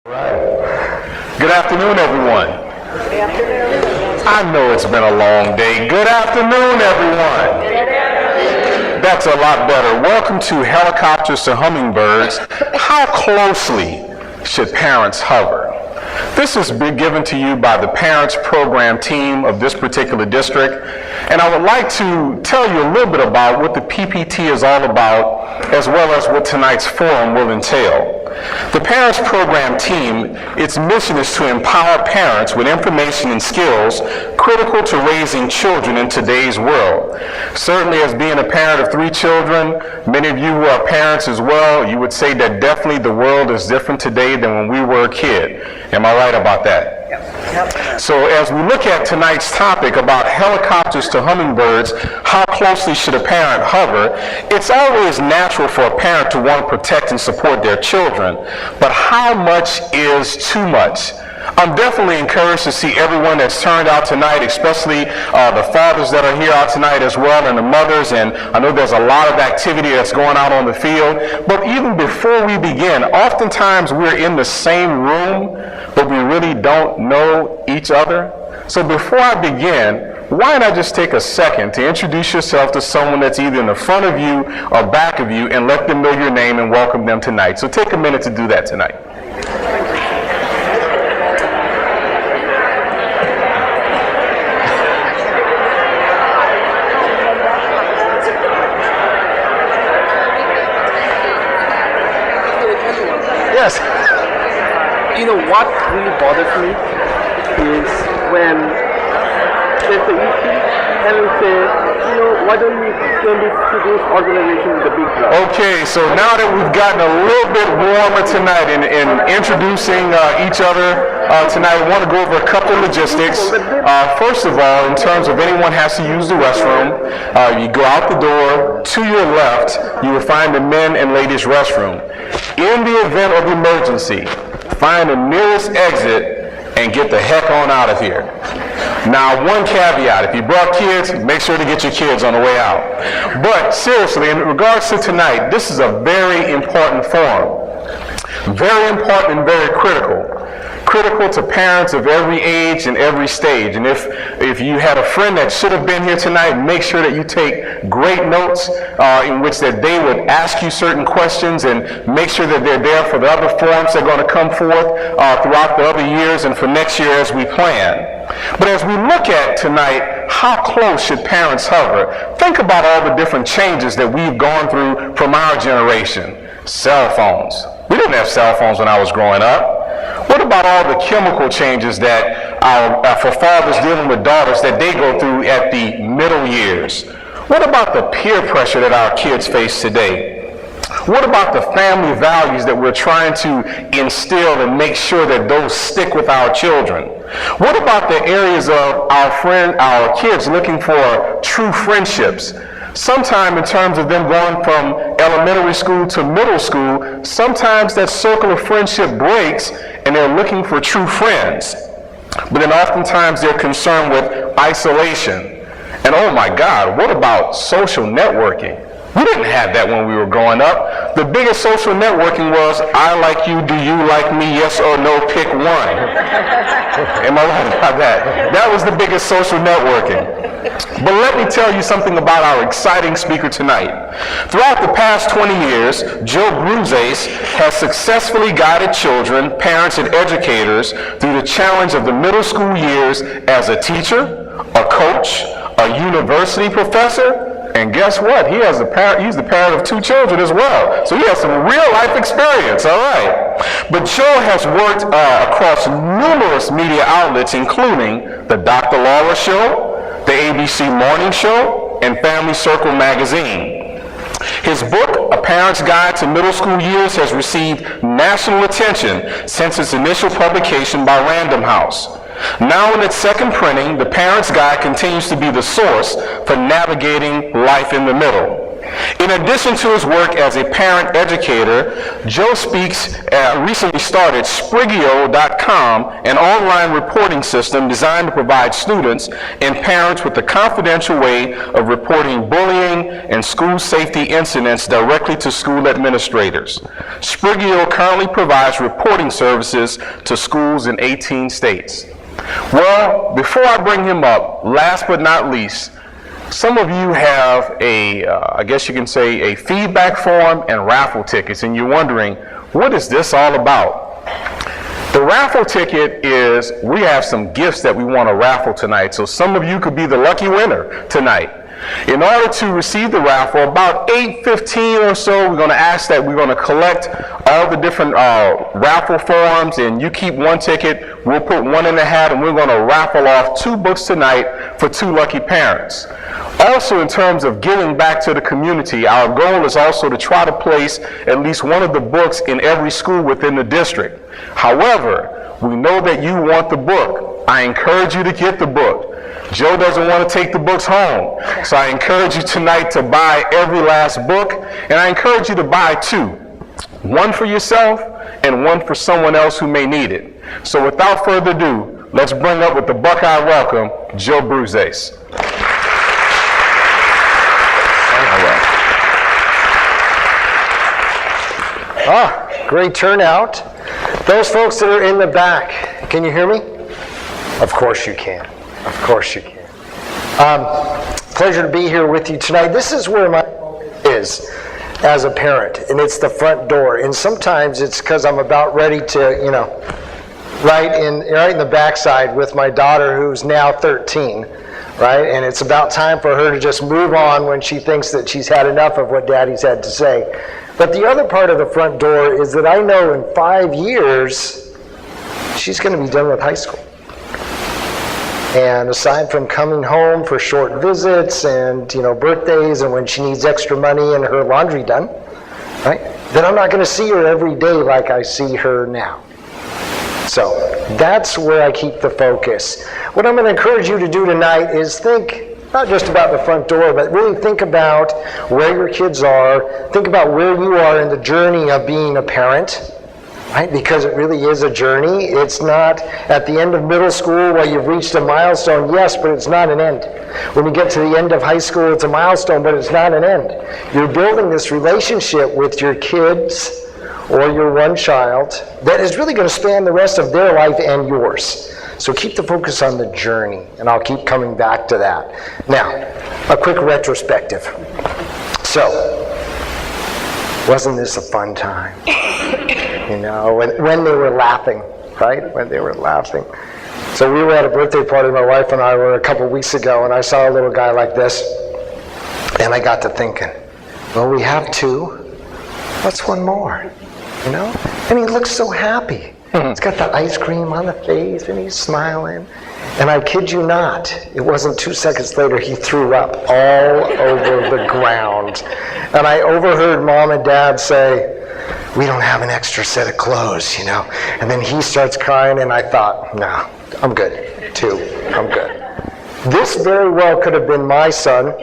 Good afternoon, everyone. Good afternoon. I know it's been a long day. Good afternoon, everyone. That's a lot better. Welcome to Helicopters to Hummingbirds. How closely should parents hover? This has been given to you by the Parents Program team of this particular district, and I would like to tell you a little bit about what the PPT is all about, as well as what tonight's forum will entail. The Parents Program team, its mission is to empower parents with information and skills critical to raising children in today's world. Certainly, as being a parent of 3 children, many of you who are parents as well, you would say that definitely the world is different today than when we were a kid. Am I right about that? Yep. So as we look at tonight's topic about helicopters to hummingbirds, how closely should a parent hover? It's always natural for a parent to want to protect and support their children, but how much is too much? I'm definitely encouraged to see everyone that's turned out tonight, especially the fathers that are here out tonight as well, and the mothers, and I know there's a lot of activity that's going on the field. But even before we begin, oftentimes we're in the same room, but we really don't know each other. So before I begin, why not just take a second to introduce yourself to someone that's either in the front of you or back of you and let them know your name and welcome them tonight. So take a minute to do that tonight. Yes. You know what really bothers me is when there's an issue and we say, you know, why don't we send it to this organization with the big block? Okay, so now that we've gotten a little bit warmer tonight in introducing each other tonight, I want to go over a couple of logistics. First of all, in terms of anyone has to use the restroom, you go out the door, to your left, you will find the men and ladies restroom. In the event of emergency, find the nearest exit and get the heck on out of here. Now, one caveat, if you brought kids, make sure to get your kids on the way out. But seriously, in regards to tonight, this is a very important forum. Very important and very critical. Critical to parents of every age and every stage. And if you had a friend that should have been here tonight, make sure that you take great notes in which that they would ask you certain questions, and make sure that they're there for the other forums that are going to come forth throughout the other years and for next year as we plan. But as we look at tonight, how close should parents hover? Think about all the different changes that we've gone through from our generation. Cell phones. We didn't have cell phones when I was growing up. What about all the chemical changes that for fathers dealing with daughters that they go through at the middle years? What about the peer pressure that our kids face today? What about the family values that we're trying to instill and make sure that those stick with our children? What about the areas of our kids looking for true friendships? Sometime in terms of them going from elementary school to middle school, sometimes that circle of friendship breaks and they're looking for true friends. But then oftentimes they're concerned with isolation. And oh my God, what about social networking? We didn't have that when we were growing up. The biggest social networking was, I like you, do you like me, yes or no, pick one. Am I right about that? That was the biggest social networking. But let me tell you something about our exciting speaker tonight. Throughout the past 20 years, Joe Bruzace has successfully guided children, parents, and educators through the challenge of the middle school years as a teacher, a coach, a university professor, and guess what? He's the parent of 2 children as well. So he has some real life experience, all right. But Joe has worked across numerous media outlets, including the Dr. Laura Show, the ABC Morning Show, and Family Circle magazine. His book, A Parent's Guide to Middle School Years, has received national attention since its initial publication by Random House. Now in its second printing, The Parent's Guide continues to be the source for navigating life in the middle. In addition to his work as a parent educator, Joe recently started Sprigio.com, an online reporting system designed to provide students and parents with a confidential way of reporting bullying and school safety incidents directly to school administrators. Sprigio currently provides reporting services to schools in 18 states. Well, before I bring him up, last but not least, some of you have I guess you can say, a feedback form and raffle tickets, and you're wondering, what is this all about? The raffle ticket is, we have some gifts that we want to raffle tonight, so some of you could be the lucky winner tonight. In order to receive the raffle, about 8:15 or so, we're going to ask that we're going to collect all the different raffle forms, and you keep one ticket, we'll put one in the hat, and we're going to raffle off 2 books tonight for 2 lucky parents. Also, in terms of giving back to the community, our goal is also to try to place at least one of the books in every school within the district. However, we know that you want the book. I encourage you to get the book. Joe doesn't want to take the books home, so I encourage you tonight to buy every last book, and I encourage you to buy 2. One for yourself and one for someone else who may need it. So without further ado, let's bring up with the Buckeye welcome, Joe Bruzace. Great turnout. Those folks that are in the back, can you hear me? Of course you can. Of course you can. Pleasure to be here with you tonight. This is where my focus is as a parent, and it's the front door. And sometimes it's because I'm about ready to, right in the backside with my daughter who's now 13, right? And it's about time for her to just move on when she thinks that she's had enough of what Daddy's had to say. But the other part of the front door is that I know in 5 years, she's going to be done with high school. And aside from coming home for short visits and, birthdays and when she needs extra money and her laundry done, right? Then I'm not going to see her every day like I see her now. So that's where I keep the focus. What I'm going to encourage you to do tonight is think not just about the front door, but really think about where your kids are. Think about where you are in the journey of being a parent, right? Because it really is a journey. It's not at the end of middle school where you've reached a milestone, yes, but it's not an end. When you get to the end of high school, it's a milestone, but it's not an end. You're building this relationship with your kids or your one child that is really going to span the rest of their life and yours. So keep the focus on the journey, and I'll keep coming back to that. Now, a quick retrospective. So, wasn't this a fun time? When they were laughing, right? When they were laughing. So we were at a birthday party, my wife and I were a couple weeks ago, and I saw a little guy like this, and I got to thinking, well, we have 2. What's one more? And he looks so happy. He's got the ice cream on the face, and he's smiling. And I kid you not, it wasn't 2 seconds later he threw up all over the ground. And I overheard Mom and Dad say, we don't have an extra set of clothes, And then he starts crying, and I thought, no, I'm good, 2, I'm good. This very well could have been my son.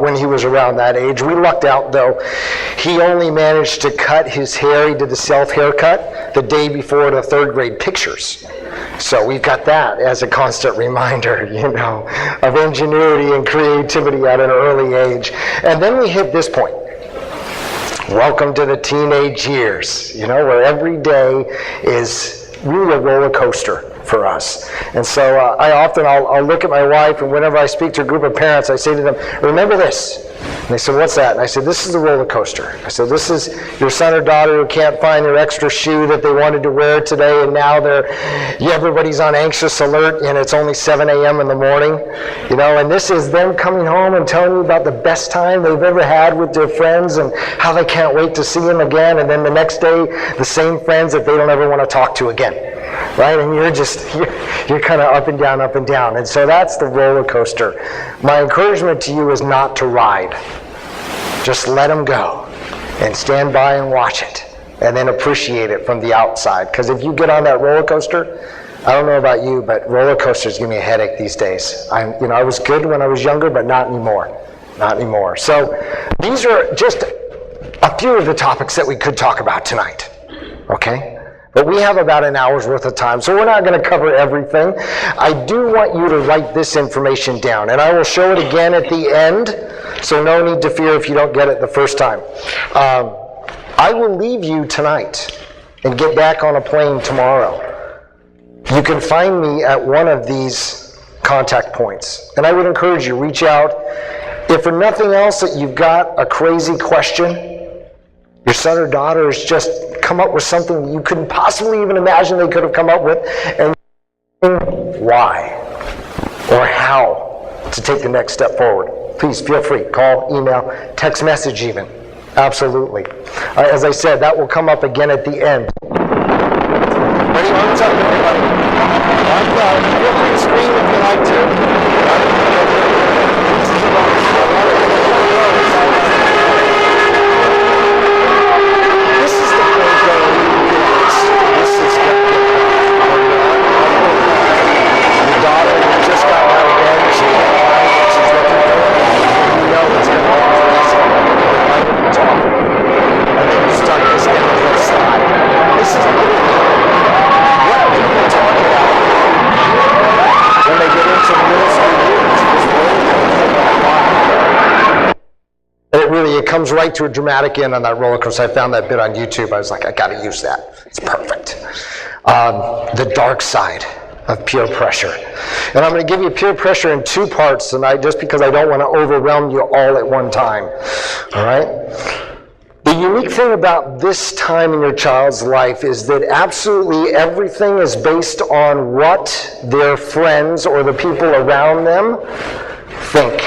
When he was around that age. We lucked out, though. He only managed to cut his hair. He did the self-haircut the day before the 3rd grade pictures. So we've got that as a constant reminder, of ingenuity and creativity at an early age. And then we hit this point. Welcome to the teenage years, where every day is really a roller coaster for us. And so I'll look at my wife, and whenever I speak to a group of parents, I say to them, remember this. And they said, what's that? And I said, this is the roller coaster. I said, this is your son or daughter who can't find their extra shoe that they wanted to wear today, and now everybody's on anxious alert, and it's only 7 a.m. in the morning. And this is them coming home and telling you about the best time they've ever had with their friends and how they can't wait to see them again. And then the next day, the same friends that they don't ever want to talk to again. Right? And you're kind of up and down. And so that's the roller coaster. My encouragement to you is not to ride. Just let them go and stand by and watch it and then appreciate it from the outside. Because if you get on that roller coaster, I don't know about you, but roller coasters give me a headache these days. I was good when I was younger, but not anymore. Not anymore. So these are just a few of the topics that we could talk about tonight, okay? But we have about an hour's worth of time, so we're not going to cover everything. I do want you to write this information down, and I will show it again at the end, so no need to fear if you don't get it the first time. I will leave you tonight and get back on a plane tomorrow. You can find me at one of these contact points, and I would encourage you, reach out. If for nothing else that you've got a crazy question, your son or daughter has just come up with something that you couldn't possibly even imagine they could have come up with, and why or how to take the next step forward. Please feel free. Call, email, text message even. Absolutely. As I said, that will come up again at the end. Ready? Arms up, everybody. Arms out. Feel free to scream if you like to. It comes right to a dramatic end on that roller coaster. I found that bit on YouTube. I was like, I got to use that. It's perfect. The dark side of peer pressure. And I'm going to give you peer pressure in two parts tonight just because I don't want to overwhelm you all at one time. All right? The unique thing about this time in your child's life is that absolutely everything is based on what their friends or the people around them think.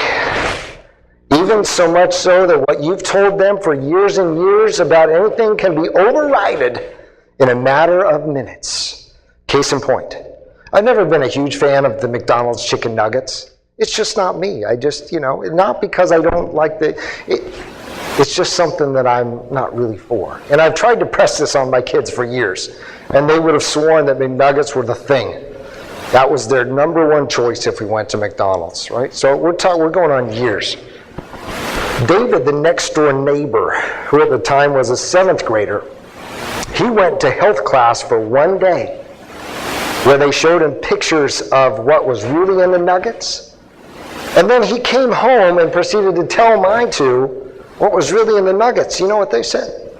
Even so much so that what you've told them for years and years about anything can be overridden in a matter of minutes. Case in point, I've never been a huge fan of the McDonald's chicken nuggets. It's just not me. I just, not because I don't like it's just something that I'm not really for. And I've tried to press this on my kids for years, and they would have sworn that McNuggets were the thing. That was their number one choice if we went to McDonald's, right? So we're going on years. David, the next door neighbor, who at the time was a 7th grader, he went to health class for one day where they showed him pictures of what was really in the nuggets. And then he came home and proceeded to tell my two what was really in the nuggets. You know what they said?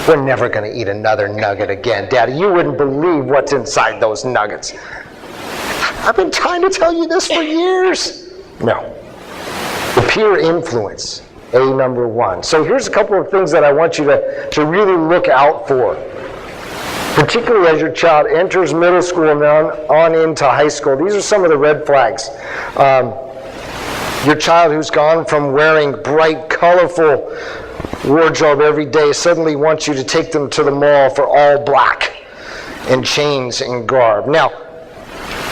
We're never going to eat another nugget again. Daddy, you wouldn't believe what's inside those nuggets. I've been trying to tell you this for years. No. The peer influence, number one. So here's a couple of things that I want you to really look out for, particularly as your child enters middle school and then on into high school. These are some of the red flags. Your child who's gone from wearing bright, colorful wardrobe every day suddenly wants you to take them to the mall for all black and chains and garb. Now,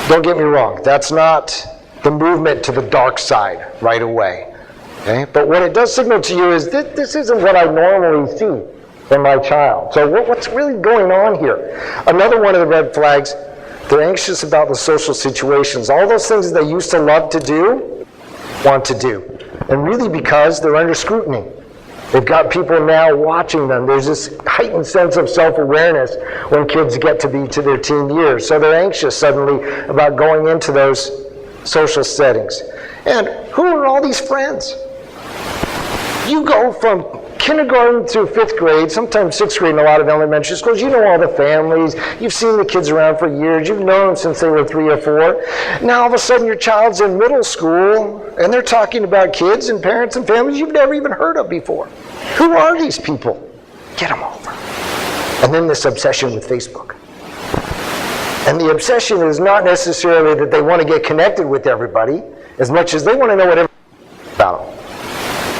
don't get me wrong, that's not the movement to the dark side right away. Okay? But what it does signal to you is that this isn't what I normally see in my child. So what's really going on here? Another one of the red flags, they're anxious about the social situations. All those things that they used to love to do, want to do. And really because they're under scrutiny. They've got people now watching them. There's this heightened sense of self-awareness when kids get to be to their teen years. So they're anxious suddenly about going into those social settings. And who are all these friends? You go from kindergarten through 5th grade, sometimes 6th grade in a lot of elementary schools. You know all the families. You've seen the kids around for years. You've known them since they were 3 or 4. Now all of a sudden your child's in middle school and they're talking about kids and parents and families you've never even heard of before. Who are these people? Get them over. And then this obsession with Facebook. And the obsession is not necessarily that they want to get connected with everybody as much as they want to know what everybody's about them.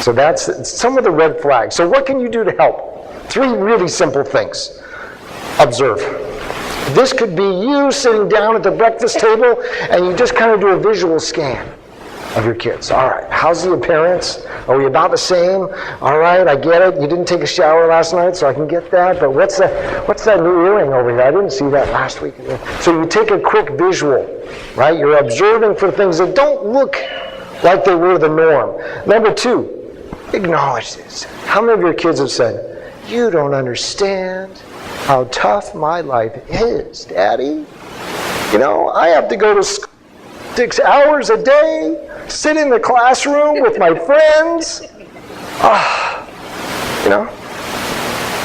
So that's some of the red flags. So what can you do to help? 3 really simple things. Observe. This could be you sitting down at the breakfast table and you just kind of do a visual scan of your kids. All right, how's the appearance? Are we about the same? All right, I get it. You didn't take a shower last night, so I can get that. But what's that new earring over here? I didn't see that last week. So you take a quick visual, right? You're observing for things that don't look like they were the norm. Number two, acknowledge this. How many of your kids have said, you don't understand how tough my life is, Daddy? You know, I have to go to school 6 hours a day, sit in the classroom with my friends. You know,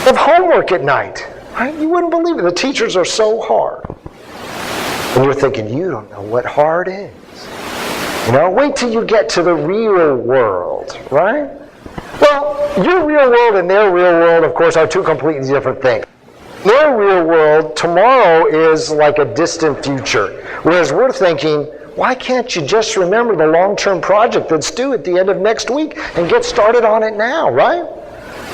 have homework at night. Right? You wouldn't believe it. The teachers are so hard. And you're thinking, you don't know what hard is. You know, wait till you get to the real world, right? Well, your real world and their real world, of course, are two completely different things. Their real world, tomorrow is like a distant future. Whereas we're thinking, why can't you just remember the long-term project that's due at the end of next week and get started on it now, right?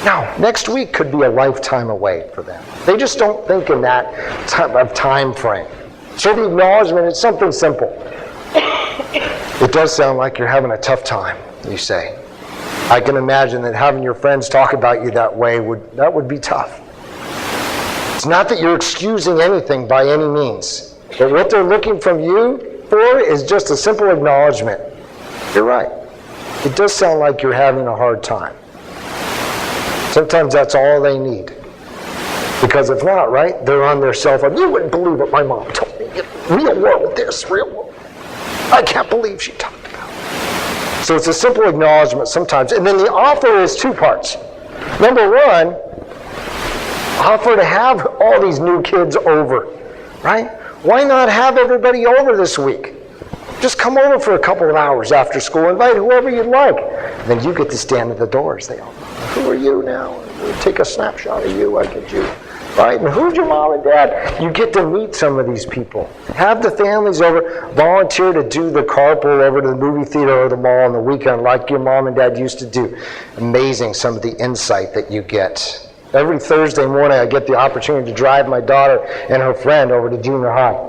Now, next week could be a lifetime away for them. They just don't think in that type of time frame. So the acknowledgement is something simple. It does sound like you're having a tough time, you say. I can imagine that having your friends talk about you that way would be tough. It's not that you're excusing anything by any means, but what they're looking from you for is just a simple acknowledgement. You're right. It does sound like you're having a hard time. Sometimes that's all they need. Because if not, right, they're on their cell phone. You wouldn't believe what my mom told me. Real world this, real world. I can't believe she talked about it. So it's a simple acknowledgement sometimes. And then the offer is two parts. Number one, offer to have all these new kids over, right? Why not have everybody over this week? Just come over for a couple of hours after school. Invite whoever you'd like. And then you get to stand at the doors. They all, who are you now? We'll take a snapshot of you. I get you. Right? And who's your mom and dad? You get to meet some of these people. Have the families over. Volunteer to do the carpool over to the movie theater or the mall on the weekend like your mom and dad used to do. Amazing some of the insight that you get. Every Thursday morning I get the opportunity to drive my daughter and her friend over to junior high.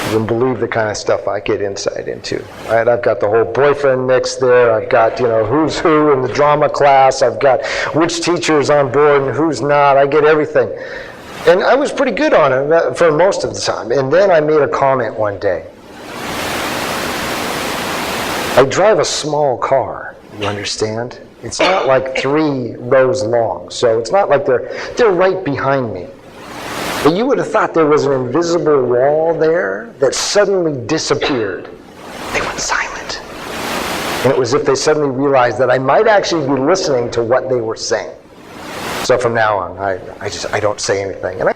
You wouldn't believe the kind of stuff I get insight into. Right? I've got the whole boyfriend mix there. I've got, who's who in the drama class. I've got which teacher is on board and who's not. I get everything. And I was pretty good on it for most of the time. And then I made a comment one day. I drive a small car, you understand? It's not like 3 rows long. So it's not like they're right behind me. But you would have thought there was an invisible wall there that suddenly disappeared. They went silent. And it was as if they suddenly realized that I might actually be listening to what they were saying. So from now on, I don't say anything. And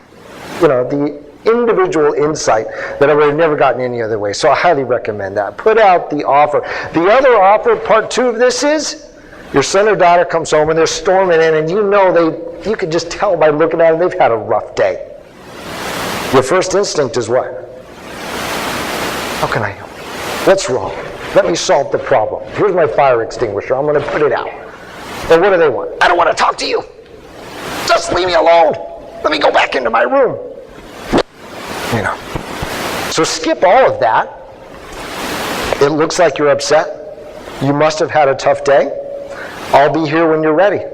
the individual insight that I would have never gotten any other way. So I highly recommend that. Put out the offer. The other offer, part 2 of this is, your son or daughter comes home and they're storming in, and you could just tell by looking at them they've had a rough day. Your first instinct is what? How can I help you? What's wrong? Let me solve the problem. Here's my fire extinguisher. I'm going to put it out. And what do they want? I don't want to talk to you. Just leave me alone. Let me go back into my room. So skip all of that. It looks like you're upset. You must have had a tough day. I'll be here when you're ready.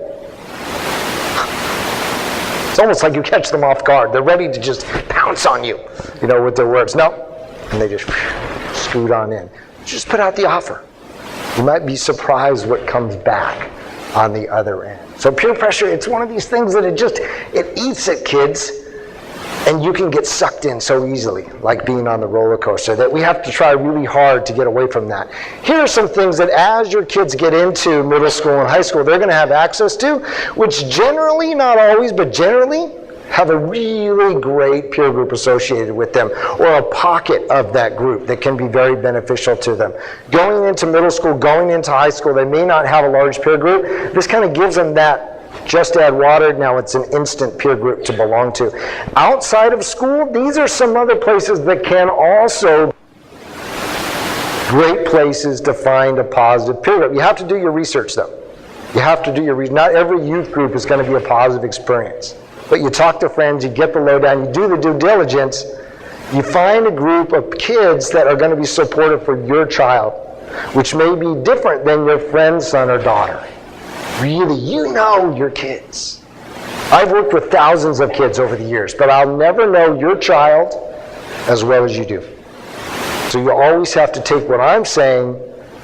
It's almost like you catch them off guard. They're ready to just pounce on you, with their words. No. And they just scoot on in. Just put out the offer. You might be surprised what comes back on the other end. So peer pressure, it's one of these things that it eats at kids, and you can get sucked in so easily, like being on the roller coaster, that we have to try really hard to get away from that. Here are some things that as your kids get into middle school and high school, they're going to have access to, which generally, not always, but generally, have a really great peer group associated with them, or a pocket of that group that can be very beneficial to them. Going into middle school, going into high school, they may not have a large peer group. This kind of gives them that just add water, now it's an instant peer group to belong to. Outside of school, these are some other places that can also be great places to find a positive peer group. You have to do your research though. You have to do your research. Not every youth group is going to be a positive experience. But you talk to friends, you get the lowdown, you do the due diligence, you find a group of kids that are going to be supportive for your child, which may be different than your friend's son or daughter. Really, you know your kids. I've worked with thousands of kids over the years, but I'll never know your child as well as you do. So you always have to take what I'm saying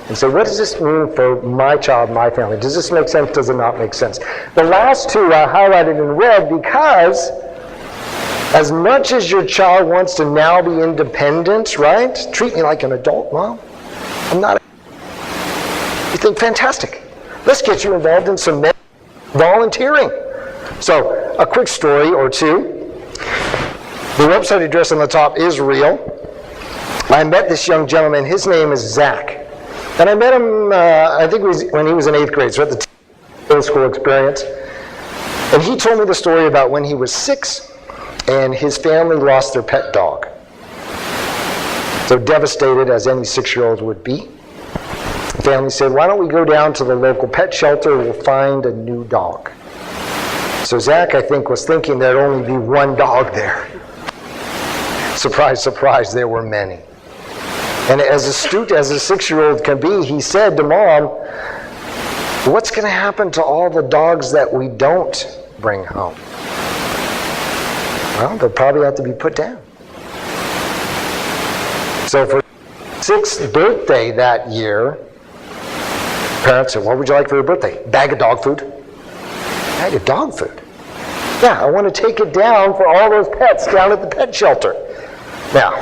and say, what does this mean for my child, my family? Does this make sense? Does it not make sense? The last two I highlighted in red because as much as your child wants to now be independent, right? Treat me like an adult. Well, I'm not. You think, fantastic. Let's get you involved in some volunteering. So, a quick story or two. The website address on the top is real. I met this young gentleman. His name is Zach. And I met him, I think it was when he was in 8th grade, so at the middle school experience. And he told me the story about when he was 6 and his family lost their pet dog. So devastated as any 6-year-old would be. The family said, why don't we go down to the local pet shelter, we'll find a new dog. So Zach, I think, was thinking there'd only be one dog there. Surprise, surprise, there were many. And as astute as a 6-year-old can be, he said to Mom, what's going to happen to all the dogs that we don't bring home? Well, they'll probably have to be put down. So for his 6th birthday that year, parents said, what would you like for your birthday? Bag of dog food. Bag of dog food? Yeah, I want to take it down for all those pets down at the pet shelter. Now,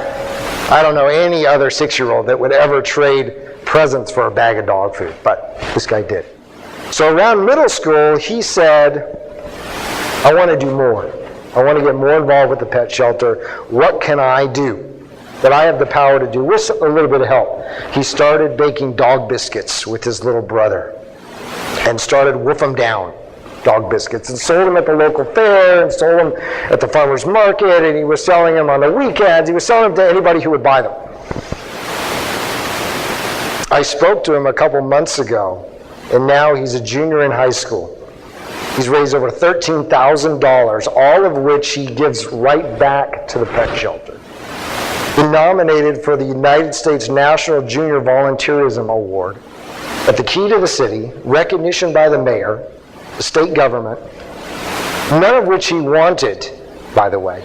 I don't know any other 6-year-old that would ever trade presents for a bag of dog food, but this guy did. So around middle school, he said, I want to do more. I want to get more involved with the pet shelter. What can I do that I have the power to do with a little bit of help? He started baking dog biscuits with his little brother and started Wolf 'em Down dog biscuits and sold them at the local fair and sold them at the farmer's market, and he was selling them on the weekends. He was selling them to anybody who would buy them. I spoke to him a couple months ago, and now he's a junior in high school. He's raised over $13,000, all of which he gives right back to the pet shelter. He nominated for the United States National Junior Volunteerism Award at the Key to the City, recognition by the mayor, the state government, none of which he wanted, by the way.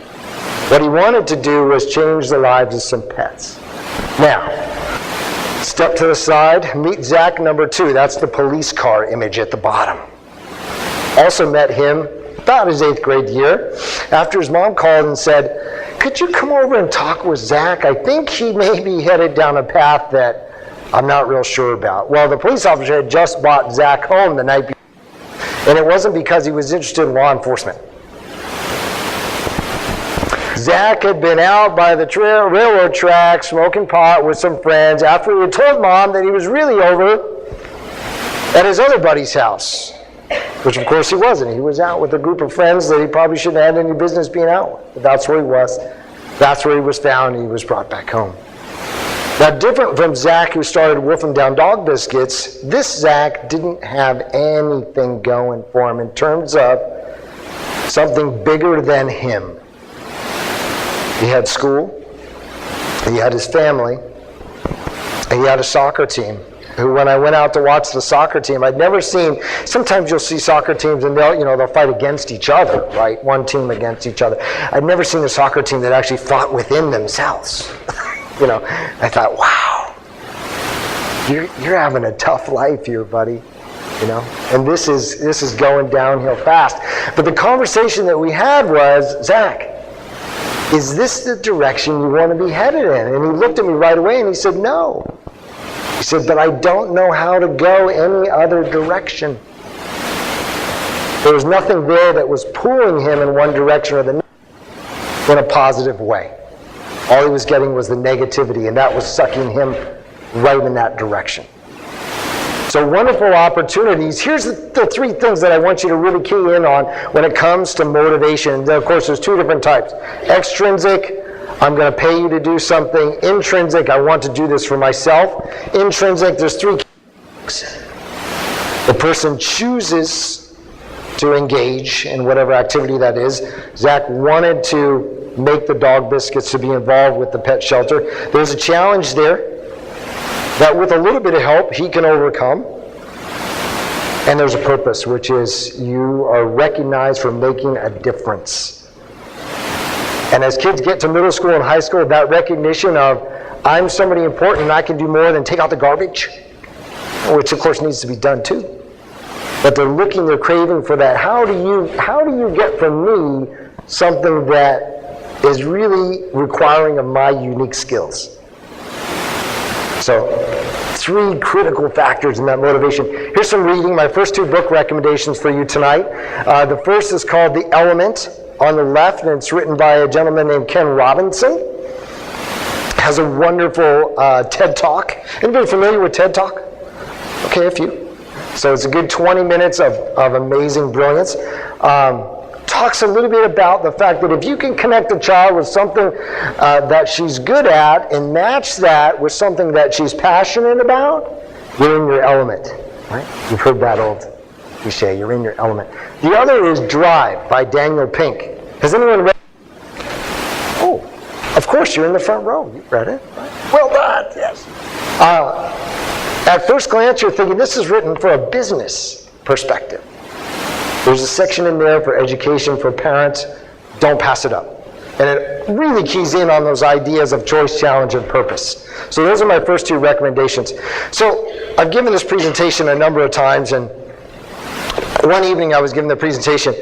What he wanted to do was change the lives of some pets. Now, step to the side, meet Zach number 2. That's the police car image at the bottom. Also met him about his 8th grade year after his mom called and said, could you come over and talk with Zach? I think he may be headed down a path that I'm not real sure about. Well, the police officer had just brought Zach home the night before. And it wasn't because he was interested in law enforcement. Zach had been out by the railroad tracks smoking pot with some friends after he had told Mom that he was really over at his other buddy's house, which of course he wasn't. He was out with a group of friends that he probably shouldn't have had any business being out with. But that's where he was. That's where he was found, and he was brought back home. Now, different from Zach, who started Wolf 'em Down dog biscuits, this Zach didn't have anything going for him in terms of something bigger than him. He had school, he had his family, and he had a soccer team. Who, when I went out to watch the soccer team, I'd never seen. Sometimes you'll see soccer teams and they'll fight against each other, right? One team against each other. I'd never seen a soccer team that actually fought within themselves. I thought, wow, you're having a tough life here, buddy. And this is going downhill fast. But the conversation that we had was, Zach, is this the direction you want to be headed in? And he looked at me right away and he said, no. He said, but I don't know how to go any other direction. There was nothing there that was pulling him in one direction or the next in a positive way. All he was getting was the negativity, and that was sucking him right in that direction. So wonderful opportunities. Here's the 3 things that I want you to really key in on when it comes to motivation. And of course, there's 2 different types. Extrinsic, I'm going to pay you to do something. Intrinsic, I want to do this for myself. Intrinsic, there's 3 things. The person chooses to engage in whatever activity that is. Zach wanted to make the dog biscuits, to be involved with the pet shelter. There's a challenge there that with a little bit of help he can overcome. And there's a purpose, which is you are recognized for making a difference. And as kids get to middle school and high school, that recognition of I'm somebody important and I can do more than take out the garbage, which of course needs to be done too. But they're craving for that. How do you get from me something that is really requiring of my unique skills? So, 3 critical factors in that motivation. Here's some reading, my first 2 book recommendations for you tonight. The first is called The Element on the left, and it's written by a gentleman named Ken Robinson. Has a wonderful TED Talk. Anybody familiar with TED Talk? Okay, a few. So it's a good 20 minutes of amazing brilliance. Talks a little bit about the fact that if you can connect a child with something that she's good at and match that with something that she's passionate about, you're in your element. Right? You've heard that old cliche, you're in your element. The other is Drive by Daniel Pink. Has anyone read? Oh, of course, you're in the front row. You read it. Right? Well done, yes. At first glance, you're thinking this is written for a business perspective. There's a section in there for education for parents. Don't pass it up. And it really keys in on those ideas of choice, challenge, and purpose. So those are my first 2 recommendations. So I've given this presentation a number of times, and one evening I was giving the presentation,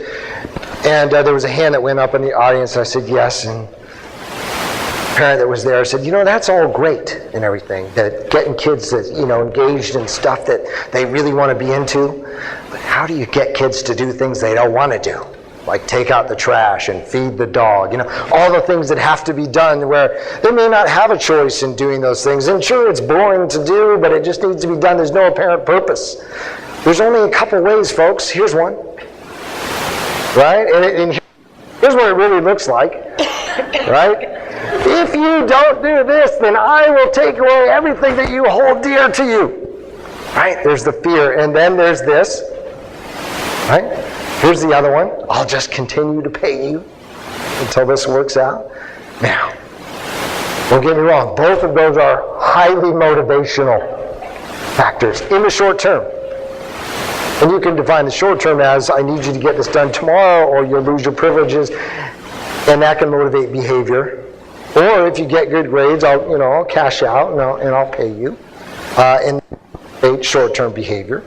and there was a hand that went up in the audience. I said yes, and parent that was there said, that's all great and everything, that getting kids that, engaged in stuff that they really want to be into, but how do you get kids to do things they don't want to do? Like take out the trash and feed the dog, all the things that have to be done where they may not have a choice in doing those things. And sure, it's boring to do, but it just needs to be done. There's no apparent purpose. There's only a couple ways, folks. Here's one. Right? And here's what it really looks like. Right? If you don't do this, then I will take away everything that you hold dear to you. Right? There's the fear. And then there's this. Right? Here's the other one. I'll just continue to pay you until this works out. Now, don't get me wrong. Both of those are highly motivational factors in the short term. And you can define the short term as, I need you to get this done tomorrow or you'll lose your privileges. And that can motivate behavior. Or if you get good grades, I'll cash out and I'll pay you. And short-term behavior.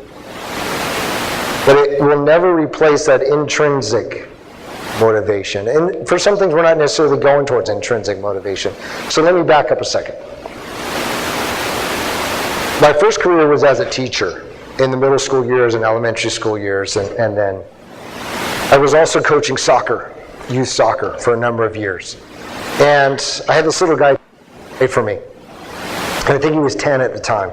But it will never replace that intrinsic motivation. And for some things, we're not necessarily going towards intrinsic motivation. So let me back up a second. My first career was as a teacher in the middle school years and elementary school years. And then I was also coaching soccer, youth soccer, for a number of years. And I had this little guy play for me. And I think he was 10 at the time.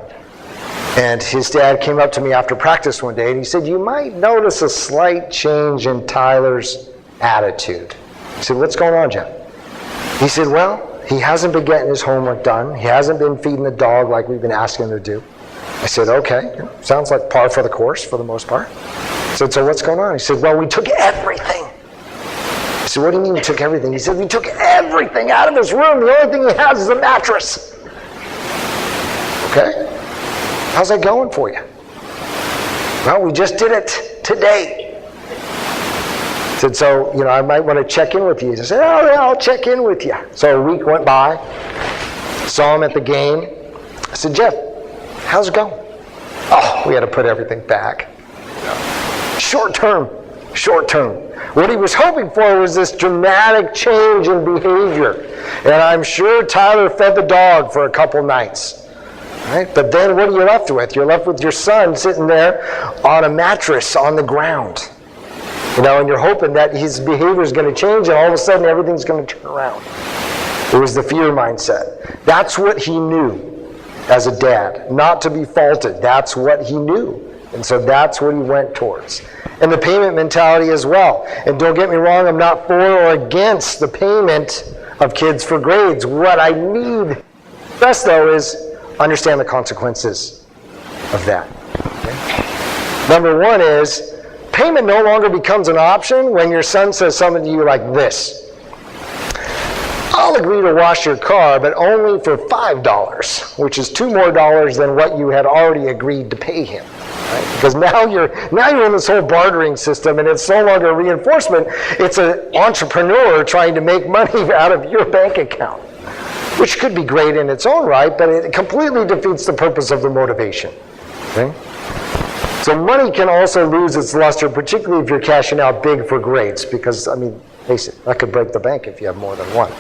And his dad came up to me after practice one day and he said, you might notice a slight change in Tyler's attitude. I said, what's going on, Jeff? He said, well, he hasn't been getting his homework done. He hasn't been feeding the dog like we've been asking him to do. I said, okay, sounds like par for the course for the most part. I said, so what's going on? He said, well, we took everything. I said, what do you mean you took everything? He said, we took everything out of this room. The only thing he has is a mattress. Okay. How's that going for you? Well, we just did it today. I said, so, I might want to check in with you. He said, oh, yeah, I'll check in with you. So a week went by. Saw him at the game. I said, Jeff, how's it going? Oh, we had to put everything back. Short term. What he was hoping for was this dramatic change in behavior. And I'm sure Tyler fed the dog for a couple nights. Right? But then what are you left with? You're left with your son sitting there on a mattress on the ground. And you're hoping that his behavior is going to change and all of a sudden everything's going to turn around. It was the fear mindset. That's what he knew as a dad, not to be faulted. That's what he knew. And so that's what he went towards. And the payment mentality as well. And don't get me wrong, I'm not for or against the payment of kids for grades. What I need best, though, is understand the consequences of that. Okay? Number one is, payment no longer becomes an option when your son says something to you like this. I'll agree to wash your car, but only for $5, which is $2 more than what you had already agreed to pay him. Right? Because now you're in this whole bartering system, and it's no longer a reinforcement. It's an entrepreneur trying to make money out of your bank account. which could be great in its own right, but it completely defeats the purpose of the motivation. Okay? So money can also lose its luster, particularly if you're cashing out big for grades, because, I mean, face it, that could break the bank if you have more than one.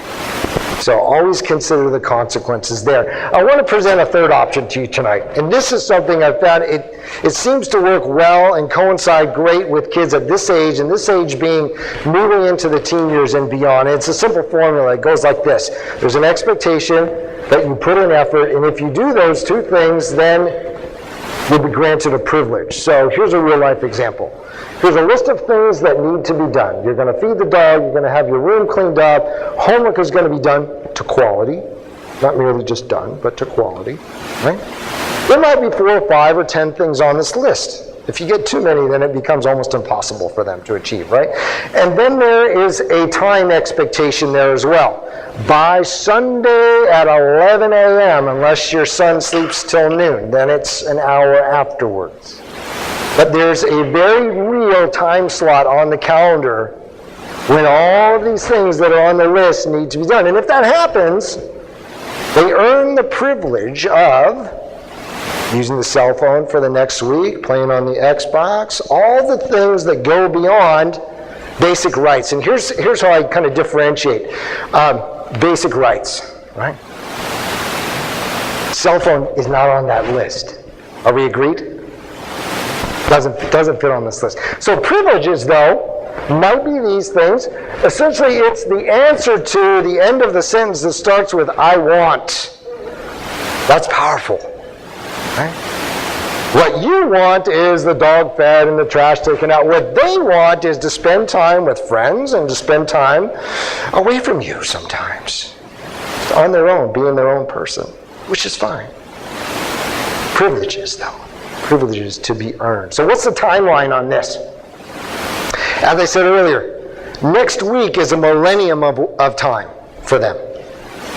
So always consider the consequences there. I want to present a third option to you tonight. And this is something I've found, it seems to work well and coincide great with kids at this age, and this age being moving into the teen years and beyond. And it's a simple formula. It goes like this. There's an expectation that you put in effort, and if you do those two things, then you'll be granted a privilege. So here's a real life example. Here's a list of things that need to be done. You're going to feed the dog, you're going to have your room cleaned up, homework is going to be done to quality, not merely just done, but to quality, right? There might be 4 or 5 or 10 things on this list. If you get too many, then it becomes almost impossible for them to achieve, right? And then there is a time expectation there as well. By Sunday at 11 a.m., unless your son sleeps till noon, then it's an hour afterwards. But there's a very real time slot on the calendar when all of these things that are on the list need to be done. And if that happens, they earn the privilege of using the cell phone for the next week, playing on the Xbox, all the things that go beyond basic rights. And here's how I kind of differentiate basic rights, right? Cell phone is not on that list. Are we agreed? Doesn't fit on this list. So privileges, though, might be these things. Essentially, it's the answer to the end of the sentence that starts with, I want. That's powerful. Right? What you want is the dog fed and the trash taken out. What they want is to spend time with friends and to spend time away from you sometimes. On their own, being their own person, which is fine. Privileges, though. Privileges to be earned. So what's the timeline on this? As I said earlier, next week is a millennium of time for them.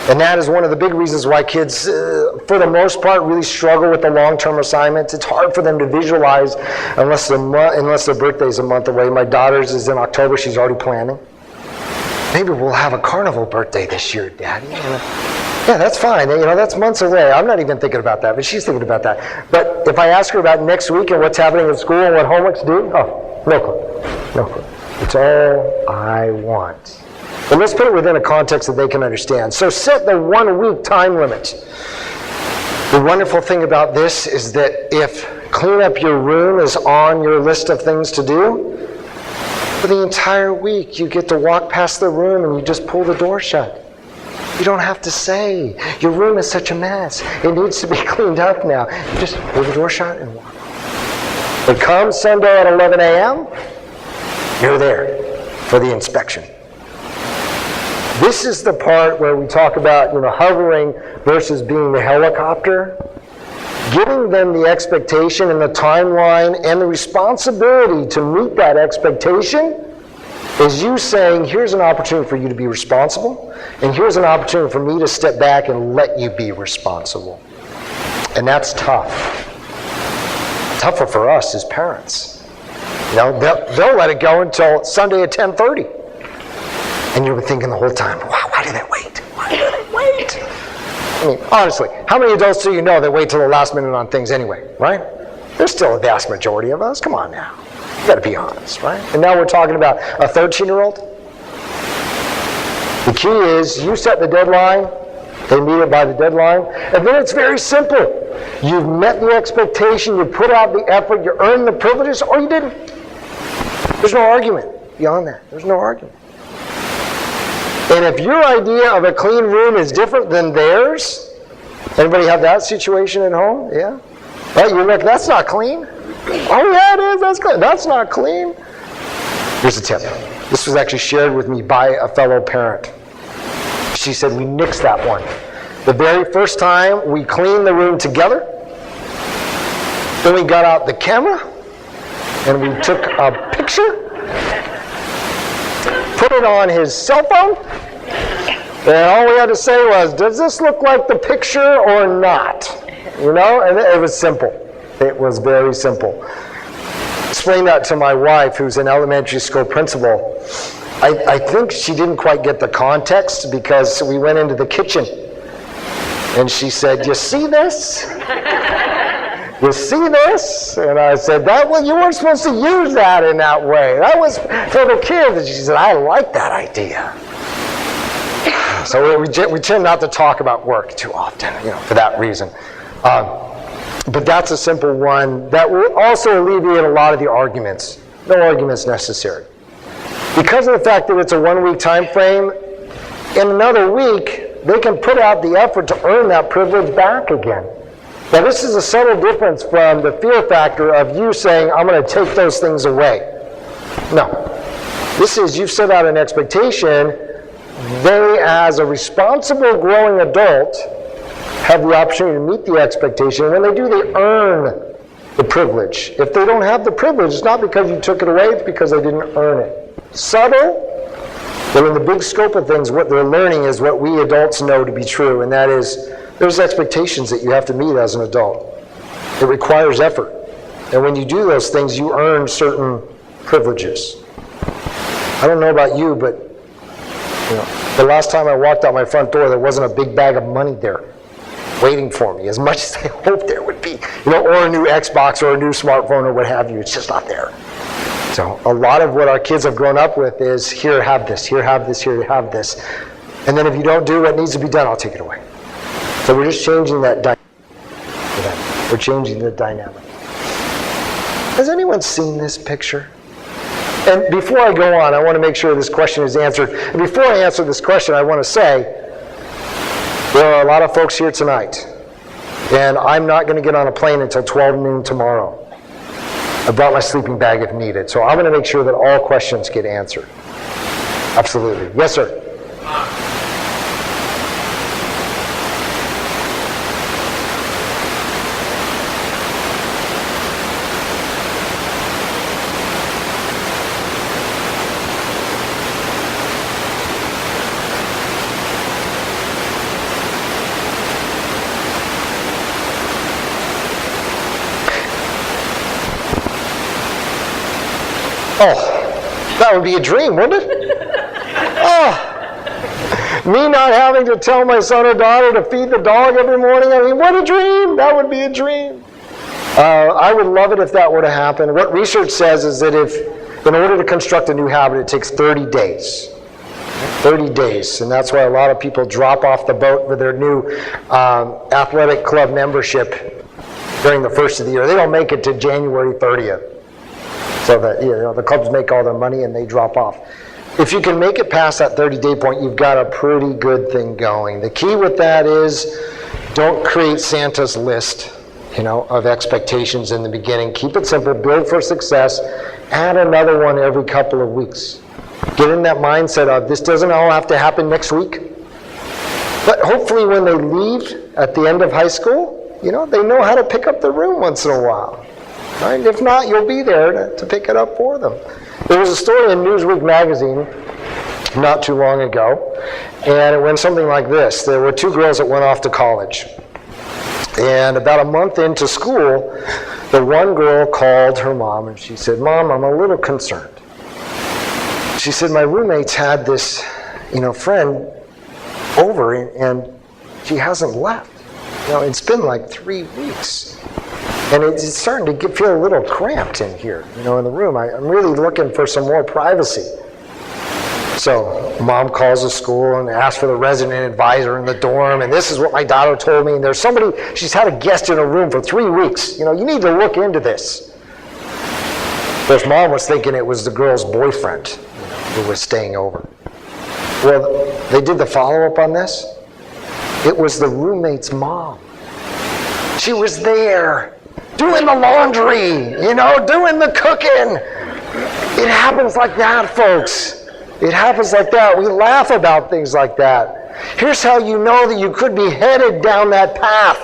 And that is one of the big reasons why kids, for the most part, really struggle with the long-term assignments. It's hard for them to visualize unless their birthday is a month away. My daughter's is in October. She's already planning. Maybe we'll have a carnival birthday this year, Daddy. Yeah, that's fine. That's months away. I'm not even thinking about that, but she's thinking about that. But if I ask her about next week and what's happening at school and what homework's due, no clue. No clue. It's all I want. But let's put it within a context that they can understand. So set the 1 week time limit. The wonderful thing about this is that if clean up your room is on your list of things to do, for the entire week you get to walk past the room and you just pull the door shut. You don't have to say, your room is such a mess. It needs to be cleaned up now. You just pull the door shut and walk. But come Sunday at 11 a.m., you're there for the inspection. This is the part where we talk about, hovering versus being the helicopter. Giving them the expectation and the timeline and the responsibility to meet that expectation is you saying, here's an opportunity for you to be responsible, and here's an opportunity for me to step back and let you be responsible. And that's tough. Tougher for us as parents. They'll let it go until Sunday at 10:30. And you're thinking the whole time, wow, why do they wait? Why do they wait? I mean, honestly, how many adults do you know that wait till the last minute on things anyway, right? There's still a vast majority of us. Come on now. You got to be honest, right? And now we're talking about a 13-year-old. The key is you set the deadline, they meet it by the deadline, and then it's very simple. You've met the expectation, you put out the effort, you earned the privileges, or you didn't. There's no argument beyond that. There's no argument. And if your idea of a clean room is different than theirs, anybody have that situation at home? Yeah? Right, you're like, that's not clean. Oh yeah, it is, that's clean. That's not clean. Here's a tip. This was actually shared with me by a fellow parent. She said, we nixed that one. The very first time we cleaned the room together, then we got out the camera, and we took a picture, put it on his cell phone, and all we had to say was, does this look like the picture or not? And it was simple. It was very simple. Explain that to my wife, who's an elementary school principal. I think she didn't quite get the context because we went into the kitchen And she said, you see this? You see this? And I said, you weren't supposed to use that in that way. That was for the kids. And she said, I like that idea. So we tend not to talk about work too often, for that reason. But that's a simple one that will also alleviate a lot of the arguments. No arguments necessary. Because of the fact that it's a 1 week time frame, in another week, they can put out the effort to earn that privilege back again. Now, this is a subtle difference from the fear factor of you saying, I'm going to take those things away. No. This is, you've set out an expectation. They, as a responsible growing adult, have the opportunity to meet the expectation. When they do, they earn the privilege. If they don't have the privilege, it's not because you took it away, it's because they didn't earn it. Subtle, but in the big scope of things, what they're learning is what we adults know to be true, and that is there's expectations that you have to meet as an adult. It requires effort. And when you do those things, you earn certain privileges. I don't know about you, but the last time I walked out my front door, there wasn't a big bag of money there waiting for me, as much as I hoped there would be, or a new Xbox or a new smartphone or what have you. It's just not there. So a lot of what our kids have grown up with is, here, have this, here, have this, here, have this. And then if you don't do what needs to be done, I'll take it away. So we're just changing that dynamic. We're changing the dynamic. Has anyone seen this picture? And before I go on, I want to make sure this question is answered. And before I answer this question, I want to say, there are a lot of folks here tonight, and I'm not going to get on a plane until 12 noon tomorrow. I brought my sleeping bag if needed, so I'm going to make sure that all questions get answered. Absolutely. Yes, sir. Oh, that would be a dream, wouldn't it? Oh, me not having to tell my son or daughter to feed the dog every morning. I mean, what a dream. That would be a dream. I would love it if that were to happen. What research says is that in order to construct a new habit, it takes 30 days. 30 days. And that's why a lot of people drop off the boat with their new athletic club membership during the first of the year. They don't make it to January 30th. So that the clubs make all their money and they drop off. If you can make it past that 30-day point, you've got a pretty good thing going. The key with that is don't create Santa's list, of expectations in the beginning. Keep it simple, build for success, add another one every couple of weeks. Get in that mindset of this doesn't all have to happen next week. But hopefully when they leave at the end of high school, they know how to pick up the room once in a while. Right? If not, you'll be there to pick it up for them. There was a story in Newsweek magazine not too long ago, and it went something like this. There were two girls that went off to college. And about a month into school, the one girl called her mom and she said, Mom, I'm a little concerned. She said, my roommate's had this, friend over and she hasn't left. It's been like 3 weeks. And it's starting to feel a little cramped in here, in the room. I'm really looking for some more privacy. So mom calls the school and asks for the resident advisor in the dorm, and this is what my daughter told me, and there's somebody, she's had a guest in her room for 3 weeks. You need to look into this. Of course, mom was thinking it was the girl's boyfriend who was staying over. Well, they did the follow-up on this. It was the roommate's mom. She was there. Doing the laundry, doing the cooking. It happens like that, folks. It happens like that. We laugh about things like that. Here's how you know that you could be headed down that path.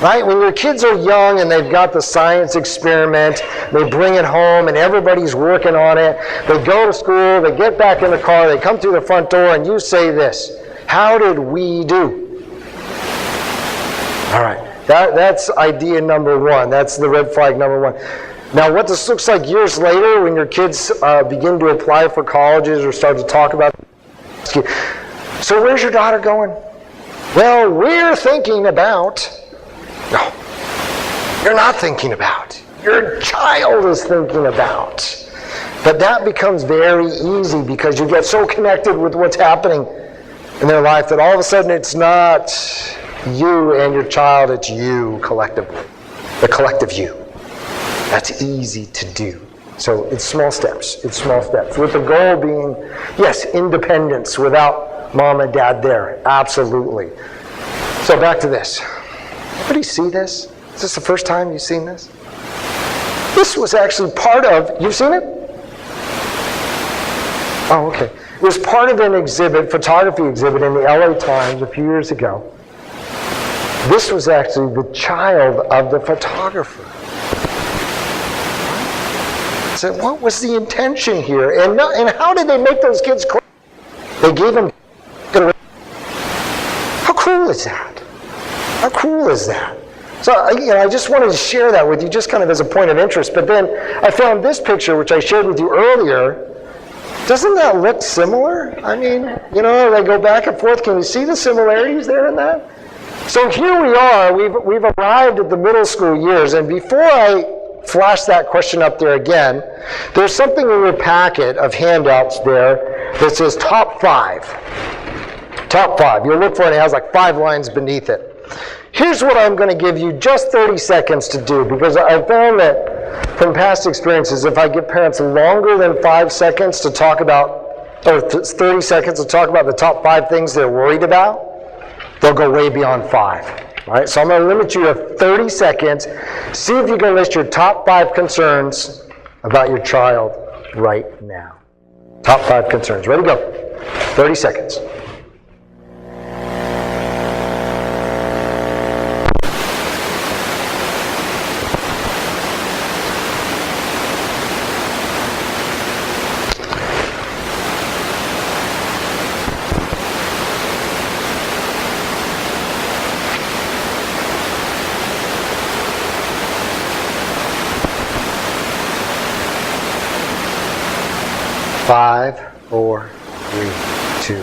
Right? When your kids are young and they've got the science experiment, they bring it home and everybody's working on it. They go to school, they get back in the car, they come through the front door and you say this, how did we do? All right. That's idea number one. That's the red flag number one. Now, what this looks like years later when your kids begin to apply for colleges or start to talk about, so where's your daughter going? Well, we're thinking about. No, you're not thinking about. Your child is thinking about. But that becomes very easy because you get so connected with what's happening in their life that all of a sudden it's not you and your child, it's you collectively. The collective you. That's easy to do. So it's small steps. It's small steps. With the goal being, yes, independence without mom and dad there. Absolutely. So back to this. Everybody see this? Is this the first time you've seen this? This was actually part of, you've seen it? Oh, okay. It was part of an exhibit, photography exhibit in the LA Times a few years ago. This was actually the child of the photographer. So what was the intention here? And how did they make those kids cry? They gave them. How cool is that? How cool is that? So I just wanted to share that with you just kind of as a point of interest. But then I found this picture, which I shared with you earlier. Doesn't that look similar? I mean, they go back and forth. Can you see the similarities there in that? So here we are. We've arrived at the middle school years. And before I flash that question up there again, there's something in your packet of handouts there that says top 5. Top 5. You'll look for it. It has like 5 lines beneath it. Here's what I'm going to give you just 30 seconds to do, because I found that from past experiences, if I give parents longer than 5 seconds to talk about, or 30 seconds to talk about the top 5 things they're worried about, they'll go way beyond 5. All right, so I'm going to limit you to 30 seconds. See if you can list your top 5 concerns about your child right now. Top 5 concerns. Ready, go. 30 seconds. Five, 4, 3, 2.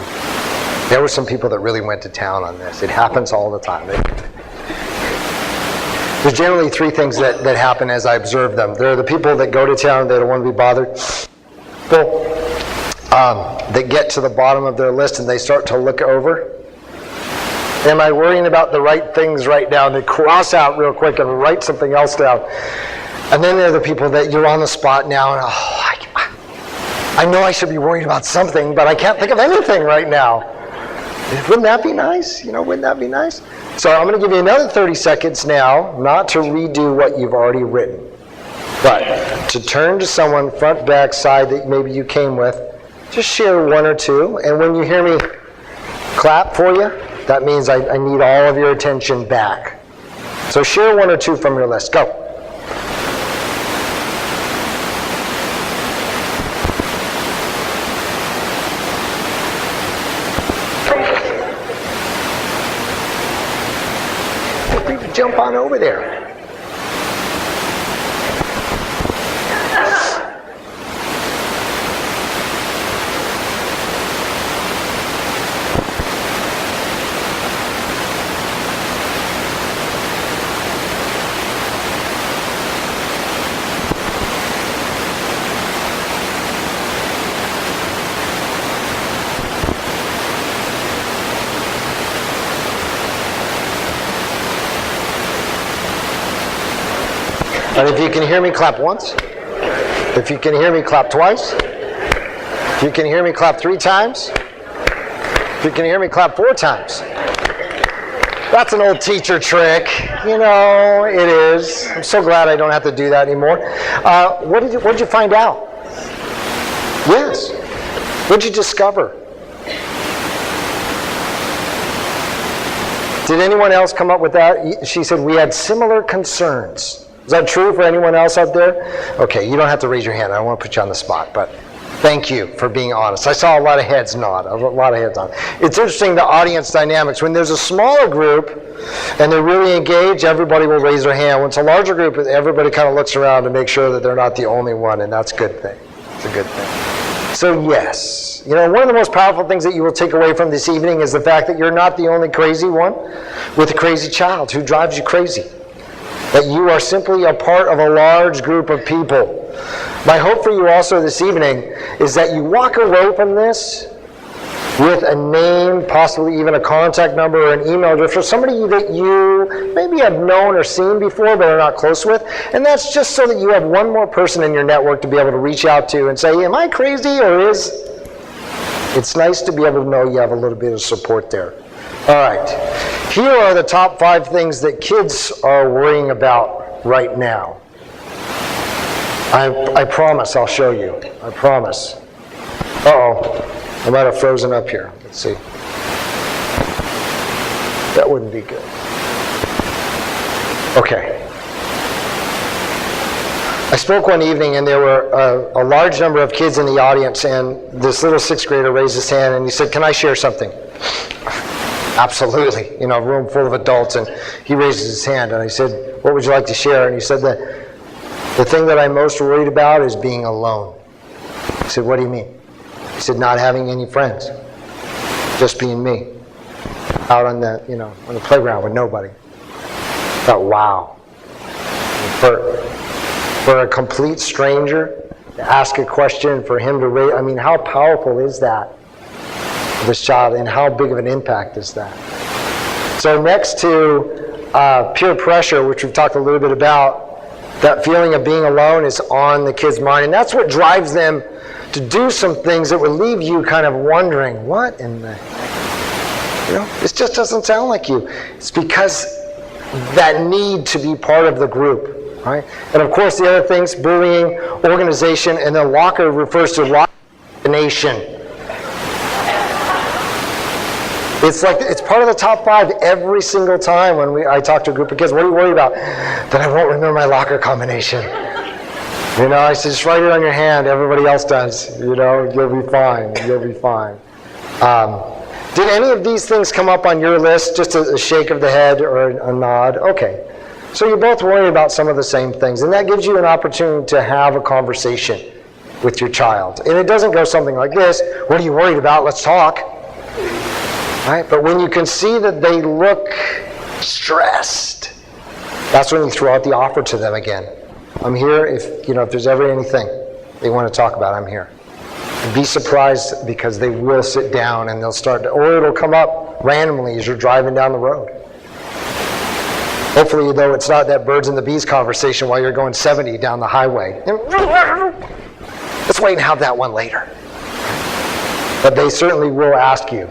There were some people that really went to town on this. It happens all the time. There's generally 3 things that happen as I observe them. There are the people that go to town, they don't want to be bothered. People that get to the bottom of their list and they start to look over. Am I worrying about the right things right now? And they cross out real quick and write something else down. And then there are the people that you're on the spot now and I know I should be worried about something, but I can't think of anything right now. Wouldn't that be nice? Wouldn't that be nice? So I'm going to give you another 30 seconds now, not to redo what you've already written, but to turn to someone, front, back, side, that maybe you came with. Just share 1 or 2, and when you hear me clap for you, that means I need all of your attention back. So share 1 or 2 from your list. Go. Jump on over there. And if you can hear me, clap once. If you can hear me, clap twice. If you can hear me, clap 3 times. If you can hear me, clap 4 times. That's an old teacher trick. It is. I'm so glad I don't have to do that anymore. What did you find out? Yes. What did you discover? Did anyone else come up with that? She said we had similar concerns. Is that true for anyone else out there? Okay, you don't have to raise your hand. I don't want to put you on the spot, but thank you for being honest. I saw a lot of heads nod, a lot of heads on. It's interesting, the audience dynamics. When there's a smaller group and they're really engaged, everybody will raise their hand. When it's a larger group, everybody kind of looks around to make sure that they're not the only one, and that's a good thing. It's a good thing. So yes, You know, one of the most powerful things that you will take away from this evening is the fact that you're not the only crazy one with a crazy child who drives you crazy. That you are simply a part of a large group of people. My hope for you also this evening is that you walk away from this with a name, possibly even a contact number or an email address for somebody that you maybe have known or seen before but are not close with. And that's just so that you have one more person in your network to be able to reach out to and say, am I crazy or is... It's nice to be able to know you have a little bit of support there. All right. Here are the top 5 things that kids are worrying about right now. I promise I'll show you. I promise. Uh-oh. I might have frozen up here. Let's see. That wouldn't be good. Okay. I spoke one evening and there were a large number of kids in the audience, and this little 6th grader raised his hand and he said, can I share something? Absolutely. You know, a room full of adults, and he raises his hand and I said, what would you like to share? And he said that the thing that I'm most worried about is being alone. I said, what do you mean? He said, not having any friends, just being me, out on the, you know, on the playground with nobody. I thought, wow. For a complete stranger to ask a question, for him to raise, I mean, how powerful is that, this child, and how big of an impact is that? So next to peer pressure, which we've talked a little bit about, that feeling of being alone is on the kid's mind, and that's what drives them to do some things that would leave you kind of wondering, what in the heck? You know, this just doesn't sound like you. It's because that need to be part of the group, right? And of course, the other things, bullying, organization, and then locker refers to nation. It's like, it's part of the top 5 every single time when I talk to a group of kids. What are you worried about? That I won't remember my locker combination. You know, I said, just write it on your hand. Everybody else does. You know, you'll be fine. You'll be fine. Did any of these things come up on your list? Just a shake of the head or a nod? Okay. So you're both worried about some of the same things. And that gives you an opportunity to have a conversation with your child. And it doesn't go something like this. What are you worried about? Let's talk. Right? But when you can see that they look stressed, that's when you throw out the offer to them again. I'm here if there's ever anything they want to talk about, I'm here. And be surprised, because they will sit down and they'll start to, or it'll come up randomly as you're driving down the road. Hopefully, though, it's not that birds and the bees conversation while you're going 70 down the highway. Let's wait and have that one later. But they certainly will ask you.